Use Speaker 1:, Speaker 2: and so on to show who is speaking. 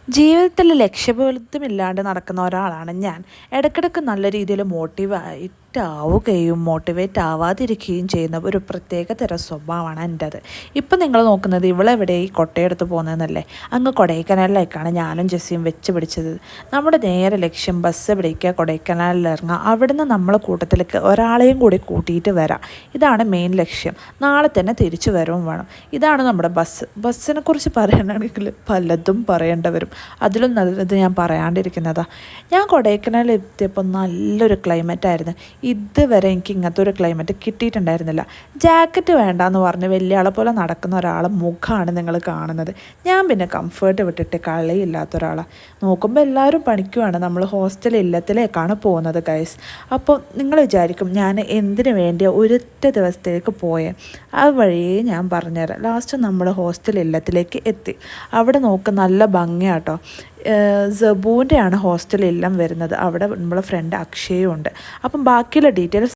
Speaker 1: ജീവിതത്തിൽ ലക്ഷ്യബോധമില്ലാണ്ട് നടക്കുന്ന ഒരാളാണ് ഞാൻ. ഇടയ്ക്കിടയ്ക്ക് നല്ല രീതിയിൽ മോട്ടിവേറ്റ് ആവാതിരിക്കുകയും ചെയ്യുന്ന ഒരു പ്രത്യേക തരം സ്വഭാവമാണ് എൻ്റേത്. ഇപ്പം നിങ്ങൾ നോക്കുന്നത് ഇവളെവിടെ ഈ കൊട്ടയെടുത്ത് പോകുന്നതെന്നല്ലേ. അങ്ങ് കൊടൈക്കനാലിലേക്കാണ് ഞാനും ജെസ്സിയും വെച്ച് പിടിച്ചത്. നമ്മുടെ നേരെ ലക്ഷ്യം ബസ് പിടിക്കുക, കൊടൈക്കനാലിൽ ഇറങ്ങുക, അവിടുന്ന് നമ്മൾ കൂട്ടത്തിലേക്ക് ഒരാളെയും കൂടി കൂട്ടിയിട്ട് വരാം. ഇതാണ് മെയിൻ ലക്ഷ്യം. നാളെ തന്നെ തിരിച്ചു വരവും വേണം. ഇതാണ് നമ്മുടെ ബസ്സിനെ കുറിച്ച് പറയാനാണെങ്കിൽ പലതും പറയേണ്ടി വരും. അതിലും നല്ലത് ഞാൻ പറയാണ്ടിരിക്കുന്നതാണ്. ഞാൻ കൊടൈക്കനാലിൽ എത്തിയപ്പോൾ നല്ലൊരു ക്ലൈമറ്റായിരുന്നു. ഇതുവരെ എനിക്ക് ഇങ്ങനത്തെ ഒരു ക്ലൈമറ്റ് കിട്ടിയിട്ടുണ്ടായിരുന്നില്ല. ജാക്കറ്റ് വേണ്ടാന്ന് പറഞ്ഞ് വലിയ ആളെ പോലെ നടക്കുന്ന ഒരാളെ മുഖമാണ് നിങ്ങൾ കാണുന്നത്. ഞാൻ പിന്നെ കംഫേർട്ട് വിട്ടിട്ട് കളിയില്ലാത്ത ഒരാളാണ്. നോക്കുമ്പോൾ എല്ലാവരും പണിക്കുവാണ്. നമ്മൾ ഹോസ്റ്റൽ ഇല്ലത്തിലേക്കാണ് പോകുന്നത് ഗൈസ്. അപ്പോൾ നിങ്ങൾ വിചാരിക്കും ഞാൻ എന്തിനു വേണ്ടിയ ഒരൊറ്റ ദിവസത്തേക്ക് പോയേ. ആ വഴിയേ ഞാൻ പറഞ്ഞുതരാം. ലാസ്റ്റ് നമ്മൾ ഹോസ്റ്റൽ ഇല്ലത്തിലേക്ക് എത്തി. അവിടെ നോക്ക് നല്ല ഭംഗിയാട്ടോ. സബൂൻ്റെ ആണ് ഹോസ്റ്റൽ ഇല്ലം വരുന്നത്. അവിടെ നമ്മളെ ഫ്രണ്ട് അക്ഷയും ഉണ്ട്. അപ്പം ബാക്കിയുള്ള ഡീറ്റെയിൽസ്